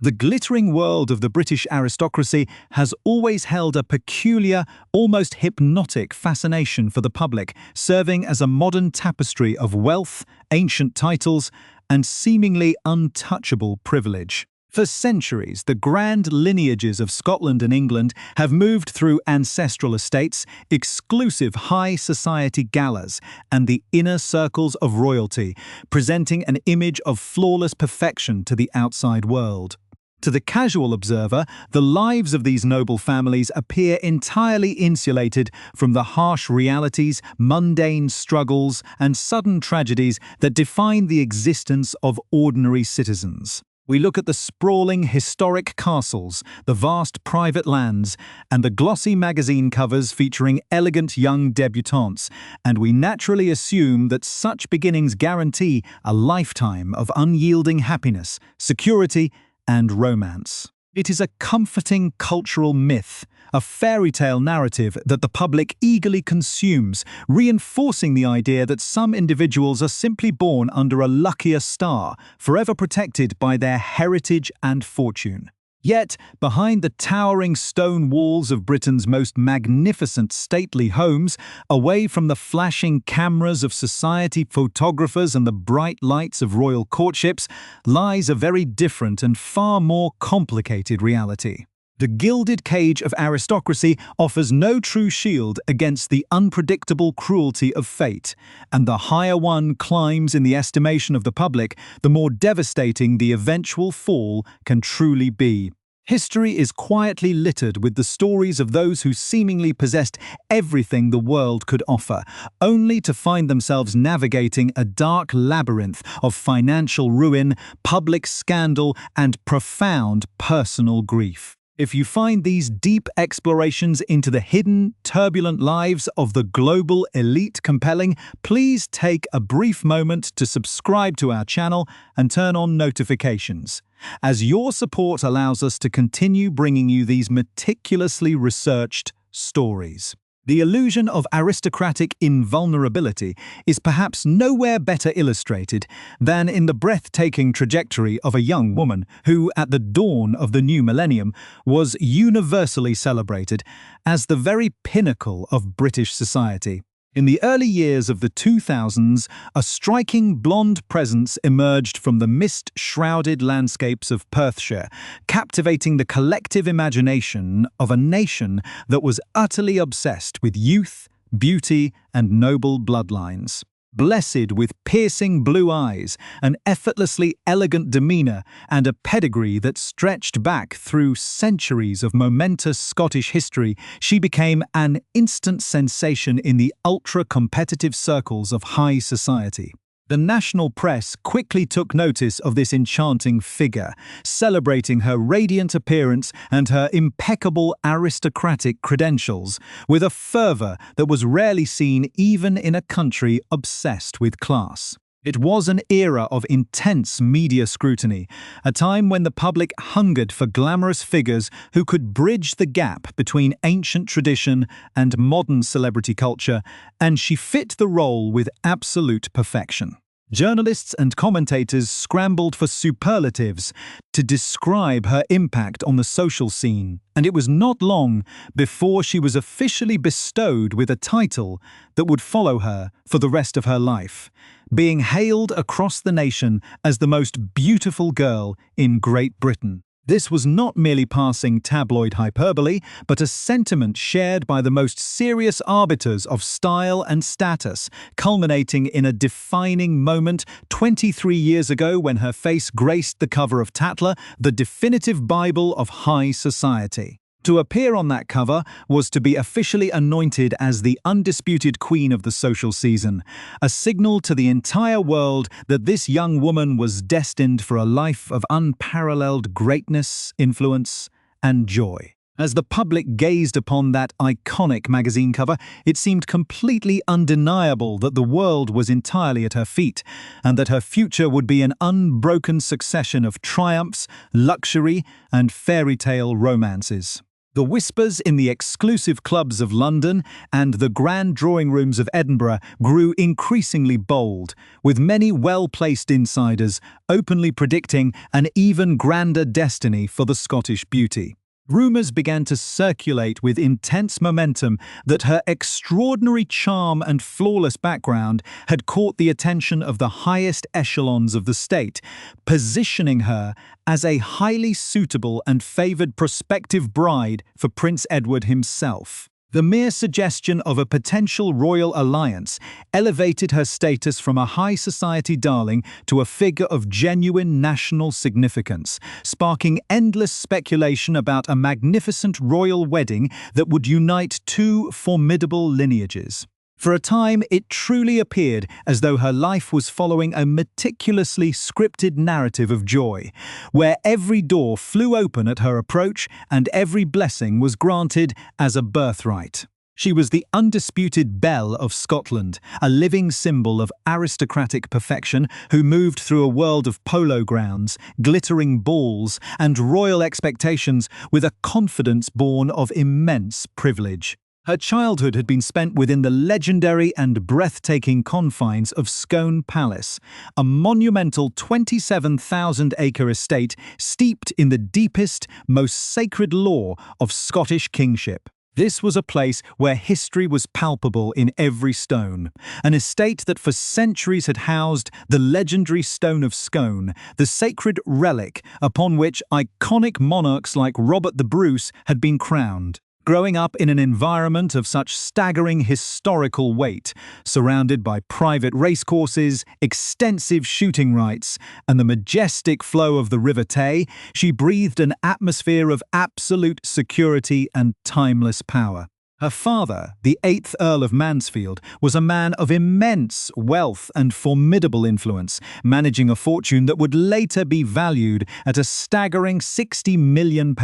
The glittering world of the British aristocracy has always held a peculiar, almost hypnotic fascination for the public, serving as a modern tapestry of wealth, ancient titles, and seemingly untouchable privilege. For centuries, the grand lineages of Scotland and England have moved through ancestral estates, exclusive high society galas, and the inner circles of royalty, presenting an image of flawless perfection to the outside world. To the casual observer, the lives of these noble families appear entirely insulated from the harsh realities, mundane struggles, and sudden tragedies that define the existence of ordinary citizens. We look at the sprawling historic castles, the vast private lands, and the glossy magazine covers featuring elegant young debutantes, and we naturally assume that such beginnings guarantee a lifetime of unyielding happiness, security, and romance. It is a comforting cultural myth, a fairy tale narrative that the public eagerly consumes, reinforcing the idea that some individuals are simply born under a luckier star, forever protected by their heritage and fortune. Yet, behind the towering stone walls of Britain's most magnificent stately homes, away from the flashing cameras of society photographers and the bright lights of royal courtships, lies a very different and far more complicated reality. The gilded cage of aristocracy offers no true shield against the unpredictable cruelty of fate, and the higher one climbs in the estimation of the public, the more devastating the eventual fall can truly be. History is quietly littered with the stories of those who seemingly possessed everything the world could offer, only to find themselves navigating a dark labyrinth of financial ruin, public scandal, and profound personal grief. If you find these deep explorations into the hidden, turbulent lives of the global elite compelling, please take a brief moment to subscribe to our channel and turn on notifications, as your support allows us to continue bringing you these meticulously researched stories. The illusion of aristocratic invulnerability is perhaps nowhere better illustrated than in the breathtaking trajectory of a young woman who, at the dawn of the new millennium, was universally celebrated as the very pinnacle of British society. In the early years of the 2000s, a striking blonde presence emerged from the mist-shrouded landscapes of Perthshire, captivating the collective imagination of a nation that was utterly obsessed with youth, beauty, and noble bloodlines. Blessed with piercing blue eyes, an effortlessly elegant demeanour, and a pedigree that stretched back through centuries of momentous Scottish history, she became an instant sensation in the ultra-competitive circles of high society. The national press quickly took notice of this enchanting figure, celebrating her radiant appearance and her impeccable aristocratic credentials, with a fervour that was rarely seen even in a country obsessed with class. It was an era of intense media scrutiny, a time when the public hungered for glamorous figures who could bridge the gap between ancient tradition and modern celebrity culture, and she fit the role with absolute perfection. Journalists and commentators scrambled for superlatives to describe her impact on the social scene, and it was not long before she was officially bestowed with a title that would follow her for the rest of her life, being hailed across the nation as the most beautiful girl in Great Britain. This was not merely passing tabloid hyperbole, but a sentiment shared by the most serious arbiters of style and status, culminating in a defining moment 23 years ago when her face graced the cover of Tatler, the definitive Bible of high society. To appear on that cover was to be officially anointed as the undisputed queen of the social season, a signal to the entire world that this young woman was destined for a life of unparalleled greatness, influence, and joy. As the public gazed upon that iconic magazine cover, it seemed completely undeniable that the world was entirely at her feet, and that her future would be an unbroken succession of triumphs, luxury, and fairy tale romances. The whispers in the exclusive clubs of London and the grand drawing rooms of Edinburgh grew increasingly bold, with many well-placed insiders openly predicting an even grander destiny for the Scottish beauty. Rumours began to circulate with intense momentum that her extraordinary charm and flawless background had caught the attention of the highest echelons of the state, positioning her as a highly suitable and favoured prospective bride for Prince Edward himself. The mere suggestion of a potential royal alliance elevated her status from a high society darling to a figure of genuine national significance, sparking endless speculation about a magnificent royal wedding that would unite two formidable lineages. For a time, it truly appeared as though her life was following a meticulously scripted narrative of joy, where every door flew open at her approach and every blessing was granted as a birthright. She was the undisputed belle of Scotland, a living symbol of aristocratic perfection who moved through a world of polo grounds, glittering balls, and royal expectations with a confidence born of immense privilege. Her childhood had been spent within the legendary and breathtaking confines of Scone Palace, a monumental 27,000-acre estate steeped in the deepest, most sacred lore of Scottish kingship. This was a place where history was palpable in every stone, an estate that for centuries had housed the legendary Stone of Scone, the sacred relic upon which iconic monarchs like Robert the Bruce had been crowned. Growing up in an environment of such staggering historical weight, surrounded by private racecourses, extensive shooting rights, and the majestic flow of the River Tay, she breathed an atmosphere of absolute security and timeless power. Her father, the 8th Earl of Mansfield, was a man of immense wealth and formidable influence, managing a fortune that would later be valued at a staggering £60 million,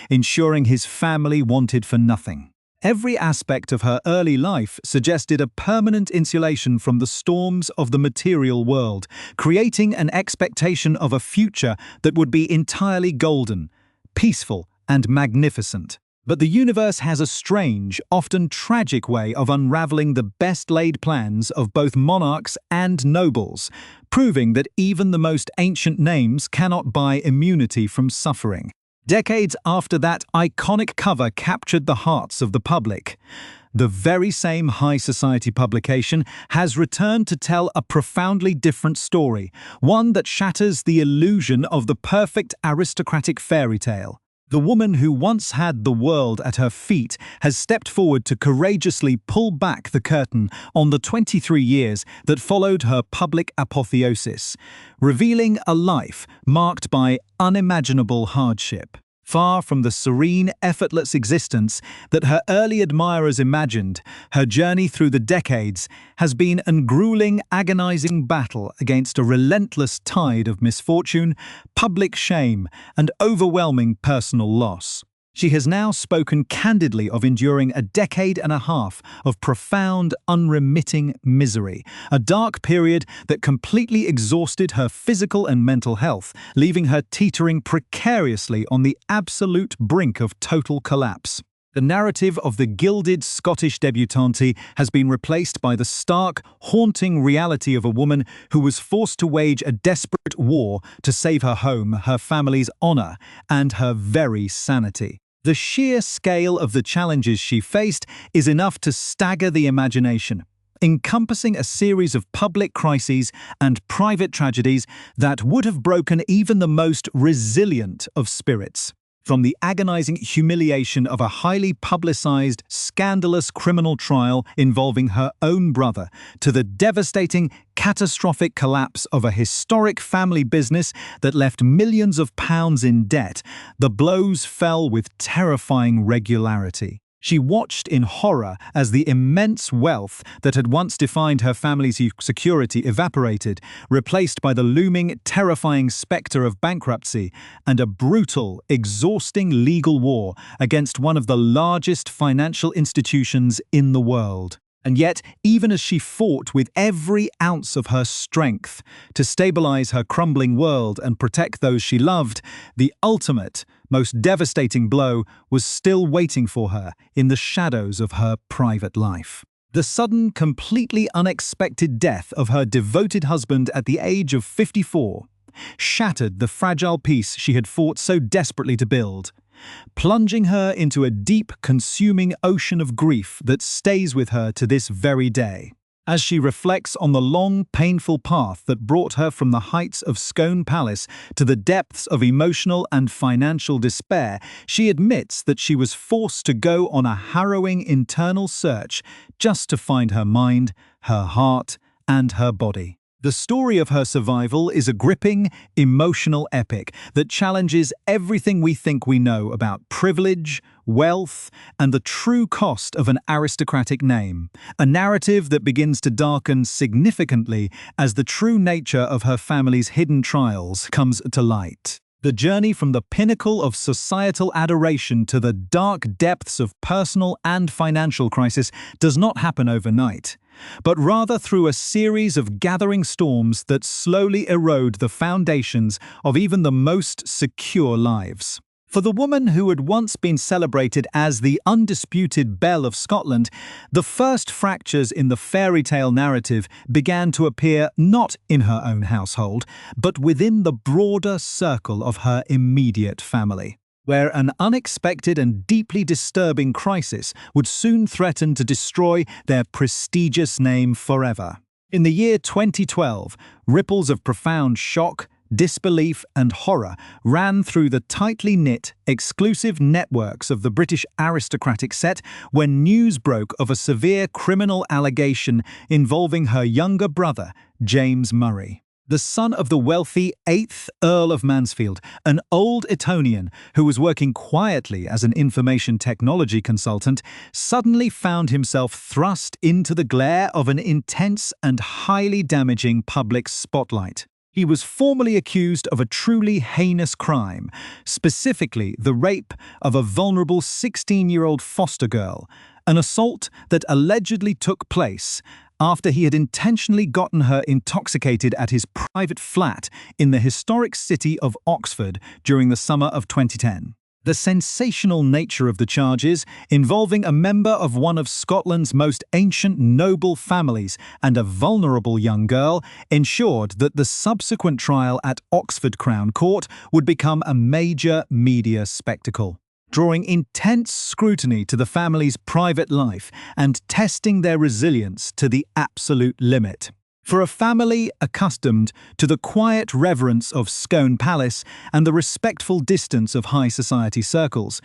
ensuring his family wanted for nothing. Every aspect of her early life suggested a permanent insulation from the storms of the material world, creating an expectation of a future that would be entirely golden, peaceful, and magnificent. But the universe has a strange, often tragic way of unraveling the best-laid plans of both monarchs and nobles, proving that even the most ancient names cannot buy immunity from suffering. Decades after that iconic cover captured the hearts of the public, the very same high society publication has returned to tell a profoundly different story, one that shatters the illusion of the perfect aristocratic fairy tale. The woman who once had the world at her feet has stepped forward to courageously pull back the curtain on the 23 years that followed her public apotheosis, revealing a life marked by unimaginable hardship. Far from the serene, effortless existence that her early admirers imagined, her journey through the decades has been an grueling, agonizing battle against a relentless tide of misfortune, public shame, and overwhelming personal loss. She has now spoken candidly of enduring a decade and a half of profound, unremitting misery, a dark period that completely exhausted her physical and mental health, leaving her teetering precariously on the absolute brink of total collapse. The narrative of the gilded Scottish debutante has been replaced by the stark, haunting reality of a woman who was forced to wage a desperate war to save her home, her family's honour, and her very sanity. The sheer scale of the challenges she faced is enough to stagger the imagination, encompassing a series of public crises and private tragedies that would have broken even the most resilient of spirits. From the agonizing humiliation of a highly publicized, scandalous criminal trial involving her own brother, to the devastating, catastrophic collapse of a historic family business that left millions of pounds in debt, the blows fell with terrifying regularity. She watched in horror as the immense wealth that had once defined her family's security evaporated, replaced by the looming, terrifying spectre of bankruptcy and a brutal, exhausting legal war against one of the largest financial institutions in the world. And yet, even as she fought with every ounce of her strength to stabilize her crumbling world and protect those she loved, the ultimate, most devastating blow was still waiting for her in the shadows of her private life. The sudden, completely unexpected death of her devoted husband at the age of 54 shattered the fragile peace she had fought so desperately to build, plunging her into a deep, consuming ocean of grief that stays with her to this very day. As she reflects on the long, painful path that brought her from the heights of Scone Palace to the depths of emotional and financial despair, she admits that she was forced to go on a harrowing internal search just to find her mind, her heart, and her body. The story of her survival is a gripping, emotional epic that challenges everything we think we know about privilege, wealth, and the true cost of an aristocratic name, a narrative that begins to darken significantly as the true nature of her family's hidden trials comes to light. The journey from the pinnacle of societal adoration to the dark depths of personal and financial crisis does not happen overnight, but rather through a series of gathering storms that slowly erode the foundations of even the most secure lives. For the woman who had once been celebrated as the undisputed belle of Scotland, the first fractures in the fairy tale narrative began to appear not in her own household, but within the broader circle of her immediate family, where an unexpected and deeply disturbing crisis would soon threaten to destroy their prestigious name forever. In the year 2012, ripples of profound shock, disbelief and horror ran through the tightly knit, exclusive networks of the British aristocratic set when news broke of a severe criminal allegation involving her younger brother, James Murray. The son of the wealthy 8th Earl of Mansfield, an old Etonian who was working quietly as an information technology consultant, suddenly found himself thrust into the glare of an intense and highly damaging public spotlight. He was formally accused of a truly heinous crime, specifically the rape of a vulnerable 16-year-old foster girl, an assault that allegedly took place after he had intentionally gotten her intoxicated at his private flat in the historic city of Oxford during the summer of 2010. The sensational nature of the charges, involving a member of one of Scotland's most ancient noble families and a vulnerable young girl, ensured that the subsequent trial at Oxford Crown Court would become a major media spectacle, drawing intense scrutiny to the family's private life and testing their resilience to the absolute limit. For a family accustomed to the quiet reverence of Scone Palace and the respectful distance of high society circles,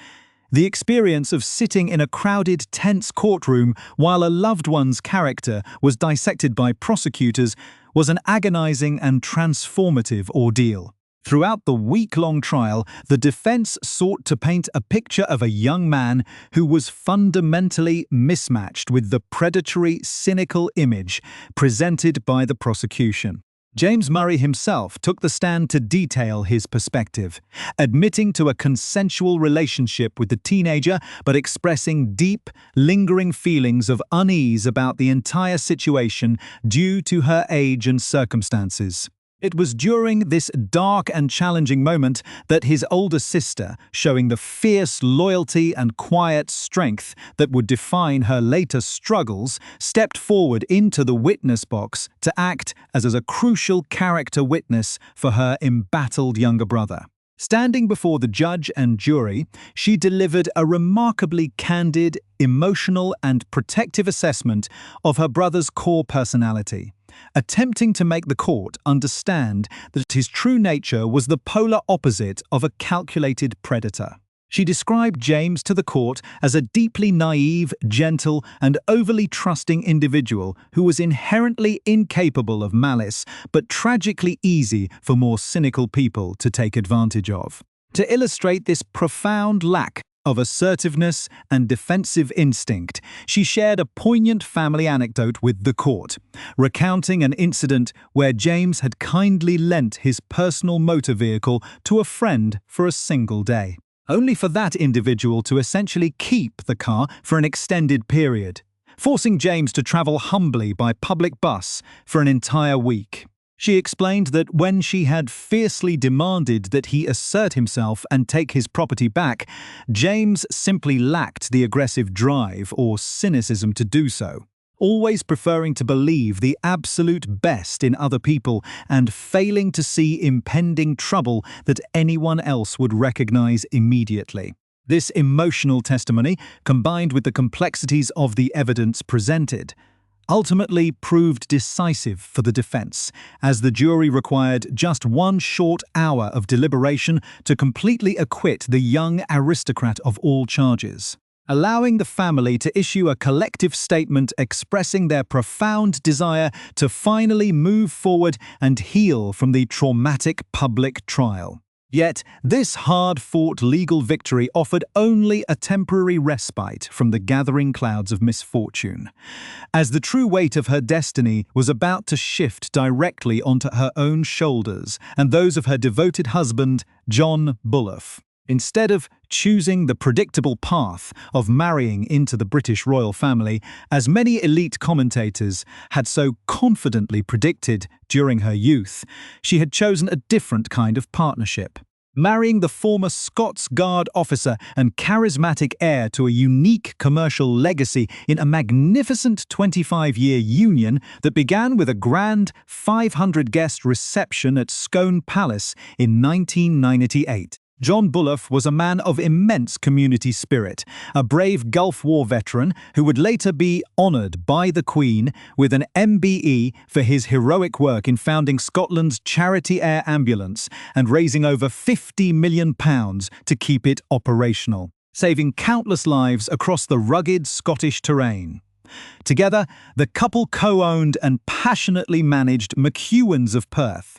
the experience of sitting in a crowded, tense courtroom while a loved one's character was dissected by prosecutors was an agonizing and transformative ordeal. Throughout the week-long trial, the defense sought to paint a picture of a young man who was fundamentally mismatched with the predatory, cynical image presented by the prosecution. James Murray himself took the stand to detail his perspective, admitting to a consensual relationship with the teenager but expressing deep, lingering feelings of unease about the entire situation due to her age and circumstances. It was during this dark and challenging moment that his older sister, showing the fierce loyalty and quiet strength that would define her later struggles, stepped forward into the witness box to act as a crucial character witness for her embattled younger brother. Standing before the judge and jury, she delivered a remarkably candid, emotional, and protective assessment of her brother's core personality, attempting to make the court understand that his true nature was the polar opposite of a calculated predator. She described James to the court as a deeply naive, gentle, and overly trusting individual who was inherently incapable of malice, but tragically easy for more cynical people to take advantage of. To illustrate this profound lack of assertiveness and defensive instinct, she shared a poignant family anecdote with the court, recounting an incident where James had kindly lent his personal motor vehicle to a friend for a single day, only for that individual to essentially keep the car for an extended period, forcing James to travel humbly by public bus for an entire week. She explained that when she had fiercely demanded that he assert himself and take his property back, James simply lacked the aggressive drive or cynicism to do so, always preferring to believe the absolute best in other people and failing to see impending trouble that anyone else would recognize immediately. This emotional testimony, combined with the complexities of the evidence presented, ultimately proved decisive for the defense, as the jury required just 1 short hour of deliberation to completely acquit the young aristocrat of all charges, allowing the family to issue a collective statement expressing their profound desire to finally move forward and heal from the traumatic public trial. Yet, this hard-fought legal victory offered only a temporary respite from the gathering clouds of misfortune, as the true weight of her destiny was about to shift directly onto her own shoulders and those of her devoted husband, John Bullough. Instead of choosing the predictable path of marrying into the British royal family, as many elite commentators had so confidently predicted during her youth, she had chosen a different kind of partnership. Marrying the former Scots Guard officer and charismatic heir to a unique commercial legacy in a magnificent 25-year union that began with a grand 500-guest reception at Scone Palace in 1998. John Bullough was a man of immense community spirit, a brave Gulf War veteran who would later be honoured by the Queen with an MBE for his heroic work in founding Scotland's charity air ambulance and raising over £50 million to keep it operational, saving countless lives across the rugged Scottish terrain. Together, the couple co-owned and passionately managed McEwan's of Perth,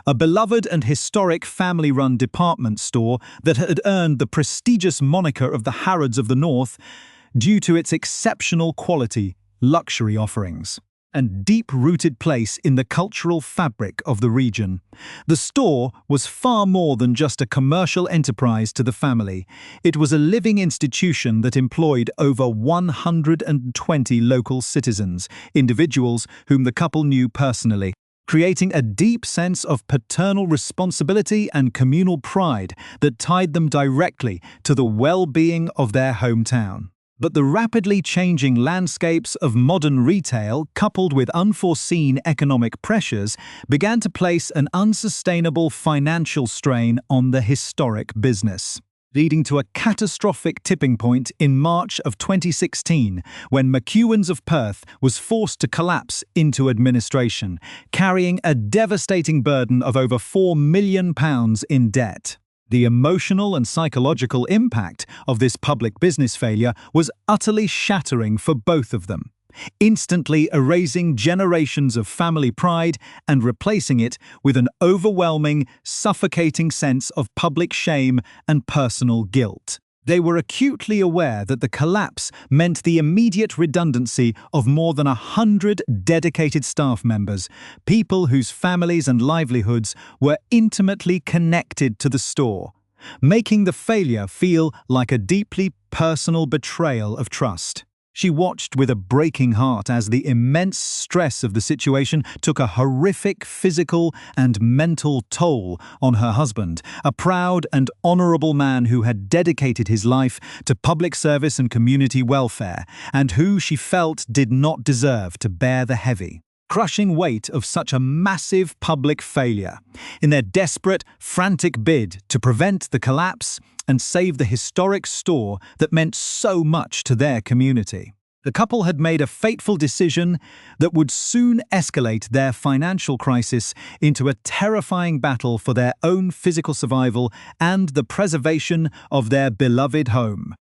a beloved and historic family-run department store that had earned the prestigious moniker of the Harrods of the North due to its exceptional quality, luxury offerings, and deep-rooted place in the cultural fabric of the region. The store was far more than just a commercial enterprise to the family. It was a living institution that employed over 120 local citizens, individuals whom the couple knew personally, creating a deep sense of paternal responsibility and communal pride that tied them directly to the well-being of their hometown. But the rapidly changing landscapes of modern retail, coupled with unforeseen economic pressures, began to place an unsustainable financial strain on the historic business, leading to a catastrophic tipping point in March of 2016, when McEwan's of Perth was forced to collapse into administration, carrying a devastating burden of over £4 million in debt. The emotional and psychological impact of this public business failure was utterly shattering for both of them, instantly erasing generations of family pride and replacing it with an overwhelming, suffocating sense of public shame and personal guilt. They were acutely aware that the collapse meant the immediate redundancy of more than 100 dedicated staff members, people whose families and livelihoods were intimately connected to the store, making the failure feel like a deeply personal betrayal of trust. She watched with a breaking heart as the immense stress of the situation took a horrific physical and mental toll on her husband, a proud and honourable man who had dedicated his life to public service and community welfare, and who she felt did not deserve to bear the heavy, crushing weight of such a massive public failure. In their desperate, frantic bid to prevent the collapse and save the historic store that meant so much to their community, the couple had made a fateful decision that would soon escalate their financial crisis into a terrifying battle for their own physical survival and the preservation of their beloved home,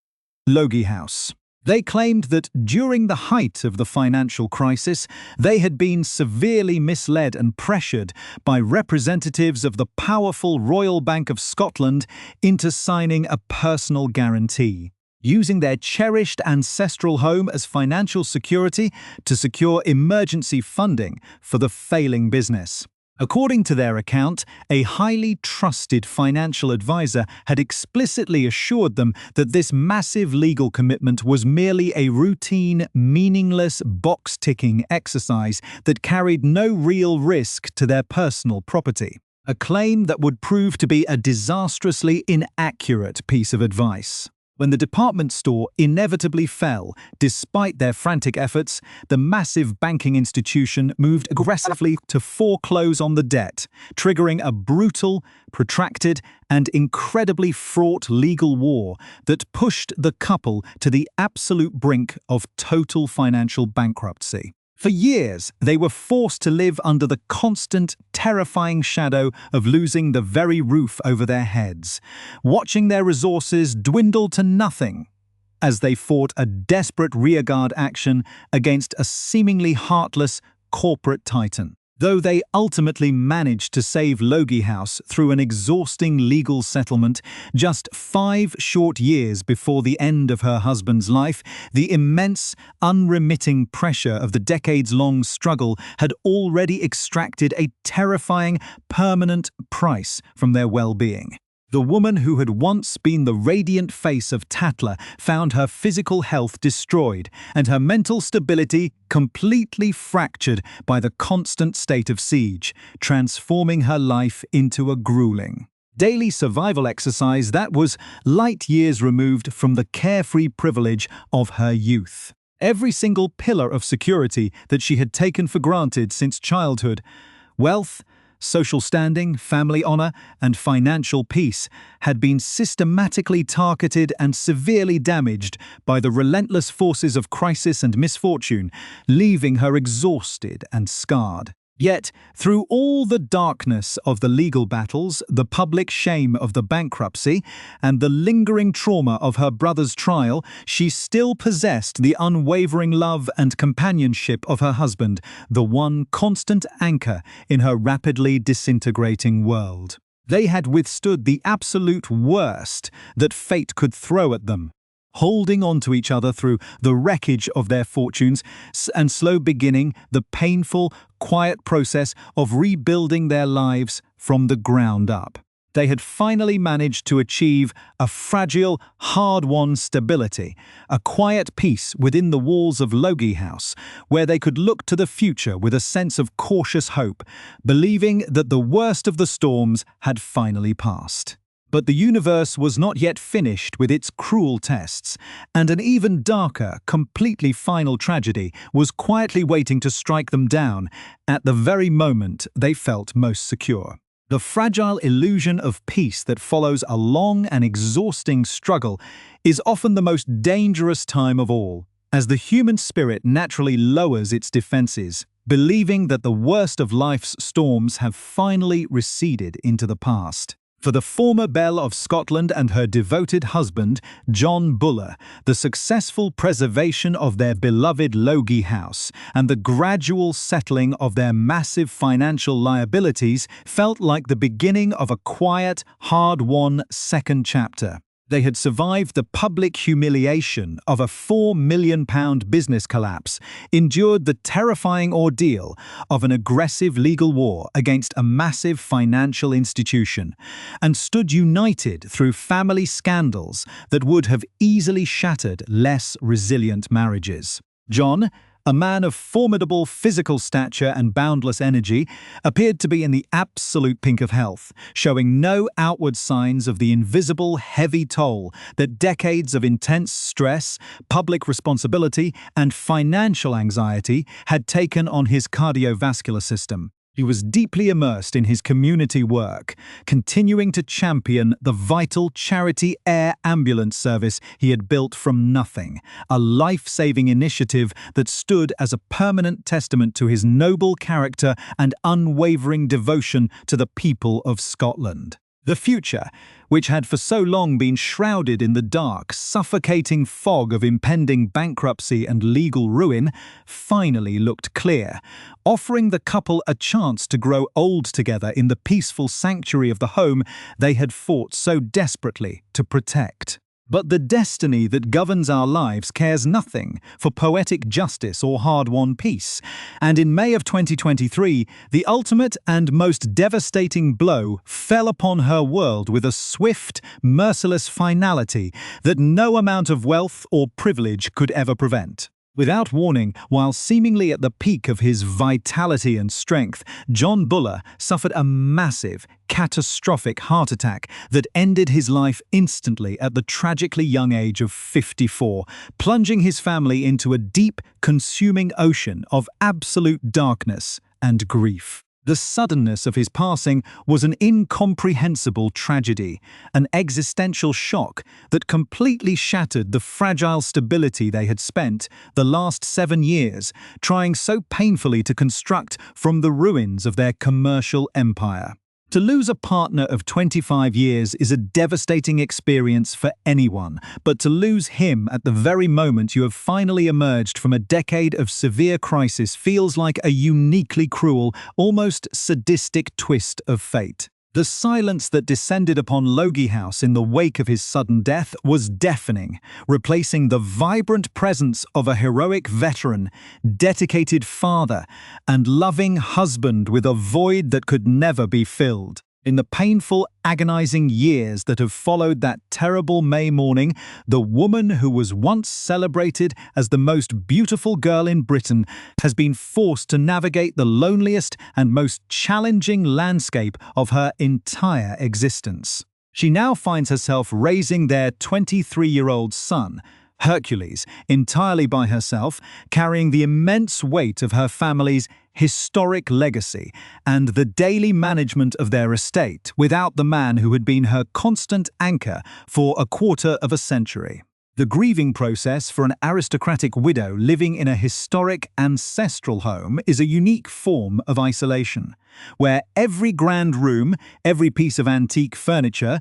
Logie House. They claimed that during the height of the financial crisis, they had been severely misled and pressured by representatives of the powerful Royal Bank of Scotland into signing a personal guarantee, using their cherished ancestral home as financial security to secure emergency funding for the failing business. According to their account, a highly trusted financial advisor had explicitly assured them that this massive legal commitment was merely a routine, meaningless, box-ticking exercise that carried no real risk to their personal property. A claim that would prove to be a disastrously inaccurate piece of advice. When the department store inevitably fell, despite their frantic efforts, the massive banking institution moved aggressively to foreclose on the debt, triggering a brutal, protracted, and incredibly fraught legal war that pushed the couple to the absolute brink of total financial bankruptcy. For years, they were forced to live under the constant, terrifying shadow of losing the very roof over their heads, watching their resources dwindle to nothing as they fought a desperate rearguard action against a seemingly heartless corporate titan. Though they ultimately managed to save Logie House through an exhausting legal settlement just 5 short years before the end of her husband's life, the immense, unremitting pressure of the decades-long struggle had already extracted a terrifying, permanent price from their well-being. The woman who had once been the radiant face of Tatler found her physical health destroyed and her mental stability completely fractured by the constant state of siege, transforming her life into a grueling daily survival exercise that was light years removed from the carefree privilege of her youth. Every single pillar of security that she had taken for granted since childhood, wealth, social standing, family honor, and financial peace had been systematically targeted and severely damaged by the relentless forces of crisis and misfortune, leaving her exhausted and scarred. Yet, through all the darkness of the legal battles, the public shame of the bankruptcy, and the lingering trauma of her brother's trial, she still possessed the unwavering love and companionship of her husband, the one constant anchor in her rapidly disintegrating world. They had withstood the absolute worst that fate could throw at them, holding on to each other through the wreckage of their fortunes and slow beginning the painful, quiet process of rebuilding their lives from the ground up. They had finally managed to achieve a fragile, hard-won stability, a quiet peace within the walls of Logie House, where they could look to the future with a sense of cautious hope, believing that the worst of the storms had finally passed. But the universe was not yet finished with its cruel tests, and an even darker, completely final tragedy was quietly waiting to strike them down at the very moment they felt most secure. The fragile illusion of peace that follows a long and exhausting struggle is often the most dangerous time of all, as the human spirit naturally lowers its defenses, believing that the worst of life's storms have finally receded into the past. For the former belle of Scotland and her devoted husband, John Bullough, the successful preservation of their beloved Logie House and the gradual settling of their massive financial liabilities felt like the beginning of a quiet, hard-won second chapter. They had survived the public humiliation of a £4 million business collapse, endured the terrifying ordeal of an aggressive legal war against a massive financial institution, and stood united through family scandals that would have easily shattered less resilient marriages. John, a man of formidable physical stature and boundless energy, appeared to be in the absolute pink of health, showing no outward signs of the invisible heavy toll that decades of intense stress, public responsibility, and financial anxiety had taken on his cardiovascular system. He was deeply immersed in his community work, continuing to champion the vital charity air ambulance service he had built from nothing, a life-saving initiative that stood as a permanent testament to his noble character and unwavering devotion to the people of Scotland. The future, which had for so long been shrouded in the dark, suffocating fog of impending bankruptcy and legal ruin, finally looked clear, offering the couple a chance to grow old together in the peaceful sanctuary of the home they had fought so desperately to protect. But the destiny that governs our lives cares nothing for poetic justice or hard-won peace. And in May of 2023, the ultimate and most devastating blow fell upon her world with a swift, merciless finality that no amount of wealth or privilege could ever prevent. Without warning, while seemingly at the peak of his vitality and strength, John Bullough suffered a massive, catastrophic heart attack that ended his life instantly at the tragically young age of 54, plunging his family into a deep, consuming ocean of absolute darkness and grief. The suddenness of his passing was an incomprehensible tragedy, an existential shock that completely shattered the fragile stability they had spent the last 7 years trying so painfully to construct from the ruins of their commercial empire. To lose a partner of 25 years is a devastating experience for anyone, but to lose him at the very moment you have finally emerged from a decade of severe crisis feels like a uniquely cruel, almost sadistic twist of fate. The silence that descended upon Logie House in the wake of his sudden death was deafening, replacing the vibrant presence of a heroic veteran, dedicated father, and loving husband with a void that could never be filled. In the painful, agonizing years that have followed that terrible May morning, the woman who was once celebrated as the most beautiful girl in Britain has been forced to navigate the loneliest and most challenging landscape of her entire existence. She now finds herself raising their 23-year-old son, Hercules, entirely by herself, carrying the immense weight of her family's historic legacy and the daily management of their estate without the man who had been her constant anchor for a quarter of a century. The grieving process for an aristocratic widow living in a historic ancestral home is a unique form of isolation, where every grand room, every piece of antique furniture,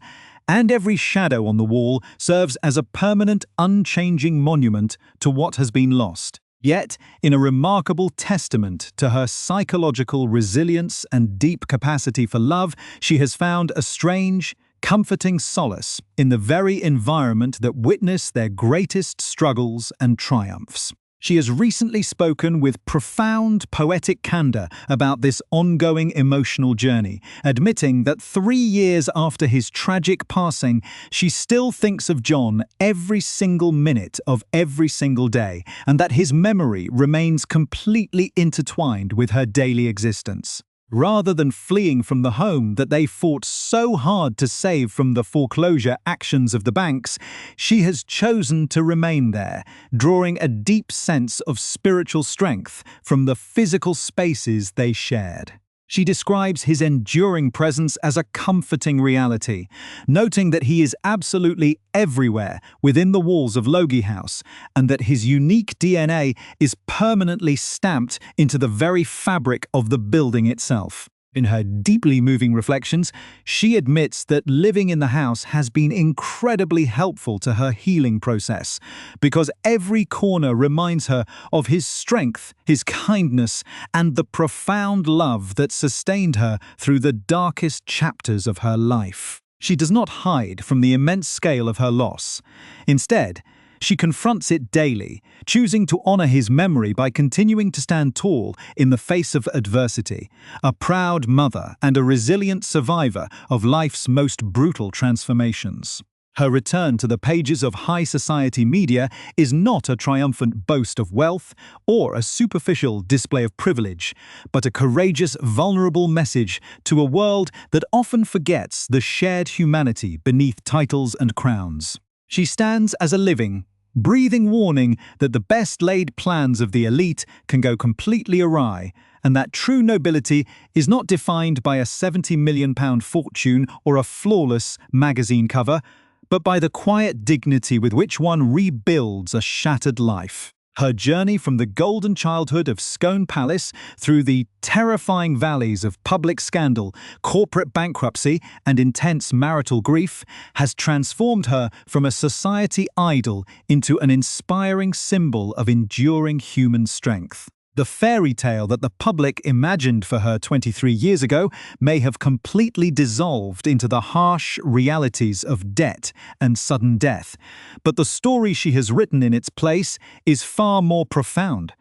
and every shadow on the wall serves as a permanent, unchanging monument to what has been lost. Yet, in a remarkable testament to her psychological resilience and deep capacity for love, she has found a strange, comforting solace in the very environment that witnessed their greatest struggles and triumphs. She has recently spoken with profound poetic candor about this ongoing emotional journey, admitting that 3 years after his tragic passing, she still thinks of John every single minute of every single day, and that his memory remains completely intertwined with her daily existence. Rather than fleeing from the home that they fought so hard to save from the foreclosure actions of the banks, she has chosen to remain there, drawing a deep sense of spiritual strength from the physical spaces they shared. She describes his enduring presence as a comforting reality, noting that he is absolutely everywhere within the walls of Logie House and that his unique DNA is permanently stamped into the very fabric of the building itself. In her deeply moving reflections, she admits that living in the house has been incredibly helpful to her healing process, because every corner reminds her of his strength, his kindness, and the profound love that sustained her through the darkest chapters of her life. She does not hide from the immense scale of her loss. Instead, she confronts it daily, choosing to honor his memory by continuing to stand tall in the face of adversity, a proud mother and a resilient survivor of life's most brutal transformations. Her return to the pages of high society media is not a triumphant boast of wealth or a superficial display of privilege, but a courageous, vulnerable message to a world that often forgets the shared humanity beneath titles and crowns. She stands as a living, breathing warning that the best-laid plans of the elite can go completely awry, and that true nobility is not defined by a £70 million fortune or a flawless magazine cover, but by the quiet dignity with which one rebuilds a shattered life. Her journey from the golden childhood of Scone Palace through the terrifying valleys of public scandal, corporate bankruptcy, and intense marital grief has transformed her from a society idol into an inspiring symbol of enduring human strength. The fairy tale that the public imagined for her 23 years ago may have completely dissolved into the harsh realities of debt and sudden death. But the story she has written in its place is far more profound,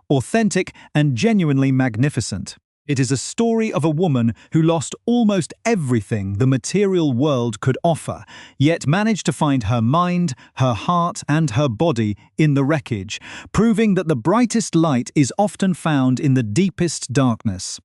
authentic, and genuinely magnificent. It is a story of a woman who lost almost everything the material world could offer, yet managed to find her mind, her heart, and her body in the wreckage, proving that the brightest light is often found in the deepest darkness.